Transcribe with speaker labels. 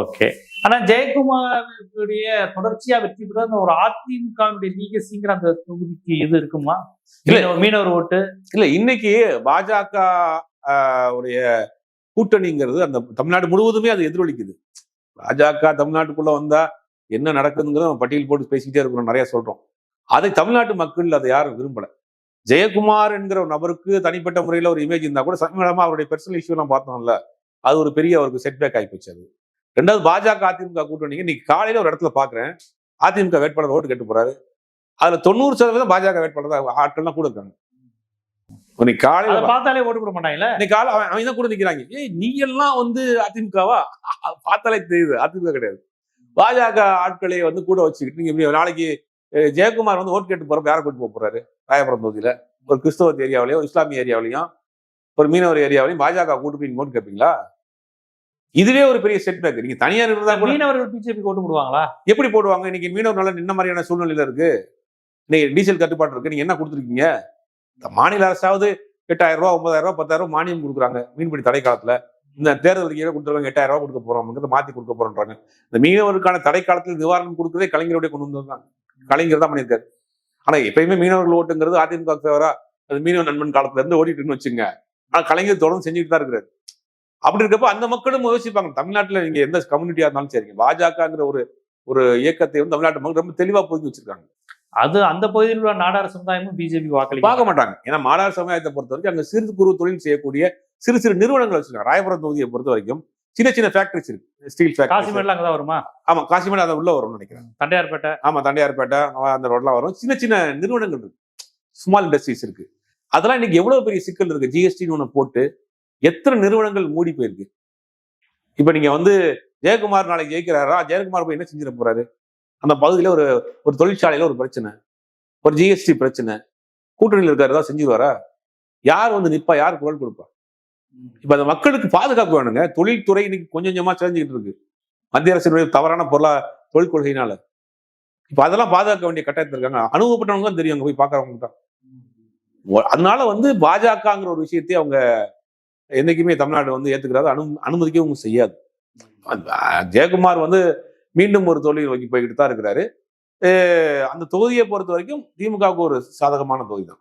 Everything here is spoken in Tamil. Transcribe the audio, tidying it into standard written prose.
Speaker 1: ஓகே. ஆனா ஜெயக்குமாருடைய தொடர்ச்சியா வெற்றி பெற ஒரு அதிமுகவுடைய லீகசிங்கிற அந்த தொகுதிக்கு இது இருக்குமா?
Speaker 2: இல்ல
Speaker 1: மீனவர் ஓட்டு
Speaker 2: இல்ல. இன்னைக்கு பாஜக உடைய கூட்டணிங்கிறது அந்த தமிழ்நாடு முழுவதுமே அது எதிரொலிக்குது. பாஜக தமிழ்நாட்டுக்குள்ள வந்தா என்ன நடக்குதுங்கிறத நம்ம பட்டியல் போட்டு பேசிக்கிட்டே இருக்கிறோம், நிறைய சொல்றோம். அதை தமிழ்நாட்டு மக்கள் அதை யாரும் விரும்பல. ஜெயக்குமார் என்கிற ஒரு நபருக்கு தனிப்பட்ட முறையில ஒரு இமேஜ் இருந்தா கூட சமீபமா அவருடைய பெர்சனல் இஷ்யூ எல்லாம் பார்த்தோம்ல, அது ஒரு பெரிய அவருக்கு செட்பேக் ஆகிப்போச்சு. அது ரெண்டாவது பாஜக அதிமுக கூட்டணிக்கு இன்னைக்கு காலையில ஒரு இடத்துல பாக்குறேன், அதிமுக வேட்பாளர் ஓட்டு கேட்டு போறாரு. அதுல 90% பாஜக வேட்பாளர் ஆட்கள்லாம் கூட இருக்காங்க. இன்னைக்கு காலையில
Speaker 1: பார்த்தாலே ஓட்டு போட மாட்டாங்கல்ல.
Speaker 2: இன்னைக்கு காலை அவன் தான் கூட நிக்கிறாங்க. நீ எல்லாம் அதிமுகவா? பார்த்தாலே தெரியுது அதிமுக கிடையாது. பாஜக ஆட்களை கூட வச்சுக்கிட்டு நீங்க நாளைக்கு ஜெயக்குமார் ஓட்டு கேட்டு போறப்ப யாரை கூட்டு போறாரு? ராயபுரம் தொகுதியில ஒரு கிறிஸ்தவ ஏரியாவிலையும் ஒரு இஸ்லாமிய ஏரியாவிலையும் ஒரு மீனவர் ஏரியாவிலையும் பாஜக கூட்டு போய் ஓட்டு கேட்பீங்களா? இதுவே ஒரு பெரிய செட்பேக். நீங்க தனியார் இருந்தா
Speaker 1: மீனவர்கள் பிஜேபி ஓட்டு போடுவாங்களா?
Speaker 2: எப்படி போடுவாங்க? இன்னைக்கு மீனவர் நல்லா நின்ன மாதிரியான சூழ்நிலையில இருக்கு. இன்னைக்கு டீசல் கட்டுப்பாடு இருக்கு. நீங்க என்ன கொடுத்துருக்கீங்க? மாநில அரசாவது 8,000 ரூபாய் 9,000 ரூபாய் 10,000 ரூபாய் மானியம் கொடுக்குறாங்க மீன்பிடி தடை காலத்துல. இந்த தேர்தல் அறிக்கையில கொடுத்துருவாங்க 8,000 ரூபாய் கொடுக்க போறோம், மாத்தி கொடுக்க போறோம்ன்றாங்க. இந்த மீனவருக்கான தடை காலத்தில் நிவாரணம் கொடுக்குறதே கலைஞருடைய கொண்டு வந்திருந்தாங்க. கலைஞர் தான் பண்ணியிருக்காரு. ஆனா எப்பயுமே மீனவர்கள் ஓட்டுங்கிறது அதிமுக ஃபேவரா அது மீனவ நண்பன் காலத்துல இருந்து ஓடிட்டுன்னு வச்சுங்க. ஆனா கலைஞர் தொடர்ந்து செஞ்சுட்டு தான் இருக்கிறாரு. அப்படி இருக்கப்ப அந்த மக்களும் யோசிப்பாங்க. தமிழ்நாட்டுல நீங்க எந்த கம்யூனிட்டியா இருந்தாலும் சரிங்க, பாஜகங்கிற ஒரு இயக்கத்தை தமிழ்நாட்டு மக்கள் ரொம்ப தெளிவா புரிஞ்சு வச்சிருக்காங்க.
Speaker 1: அது அந்த பகுதியில் உள்ள நாடார் சமுதாயமும் பிஜேபி
Speaker 2: பார்க்க மாட்டாங்க. ஏன்னா மாடார் சமுதாயத்தை பொறுத்த வரைக்கும் அங்க சிறு குறு தொழில் செய்யக்கூடிய சிறு சிறு நிறுவனங்கள் வச்சிருக்காங்க. ராயபுரம் தொகுதியை பொறுத்த வரைக்கும் சின்ன சின்ன ஃபேக்டரிஸ் இருக்கு. Steel factory.
Speaker 1: காசிமேட்ல அங்கதான் வருமா?
Speaker 2: ஆமா, காசிமேட் அதை உள்ள வரும்னு நினைக்கிறேன்.
Speaker 1: தண்டையார்பேட்டை.
Speaker 2: ஆமா, தண்டையார்பேட்டை அந்த ரோட்லாம் வரும். சின்ன சின்ன நிறுவனங்கள் இருக்கு, ஸ்மால் இண்டஸ்ட்ரீஸ் இருக்கு. அதெல்லாம் இன்னைக்கு எவ்வளவு பெரிய சிக்கல் இருக்கு. ஜிஎஸ்டின்னு ஒண்ணு போட்டு எத்தனை நிறுவனங்கள் மூடி போயிருக்கு. இப்ப நீங்க ஜெயக்குமார் நாளைக்கு ஜெயிக்கிறாரா? ஜெயக்குமார் போய் என்ன செஞ்சிட போறாரு? அந்த பகுதியில ஒரு தொழிற்சாலையில ஒரு பிரச்சனை, ஒரு ஜிஎஸ்டி பிரச்சனை, கூட்டணியில் இருக்காரு, ஏதாவது செஞ்சிருவாரா? யார் நிற்பா? யார் குரல் கொடுப்பா? இப்ப அந்த மக்களுக்கு பாதுகாப்பு வேணுங்க. தொழில்துறை இன்னைக்கு கொஞ்சம் கொஞ்சமா செஞ்சுக்கிட்டு இருக்கு மத்திய அரசினுடைய தவறான தொழில் கொள்கையினால. இப்ப அதெல்லாம் பாதுகாக்க வேண்டிய கட்டாயத்தில் இருக்காங்க. அனுபவப்பட்டவங்க தான் தெரியும், அங்க போய் பாக்குறவங்க தான். அதனால பாஜகங்கிற ஒரு விஷயத்தை அவங்க என்னைக்குமே தமிழ்நாடு ஏத்துக்கிறாரு, அனுமதிக்கவும் செய்யாது. ஜெயக்குமார் மீண்டும் ஒரு தொழில் வங்கி போய்கிட்டு தான் இருக்கிறாரு. அந்த தொகுதியை பொறுத்த வரைக்கும் திமுகவுக்கு ஒரு சாதகமான தொகுதி தான்.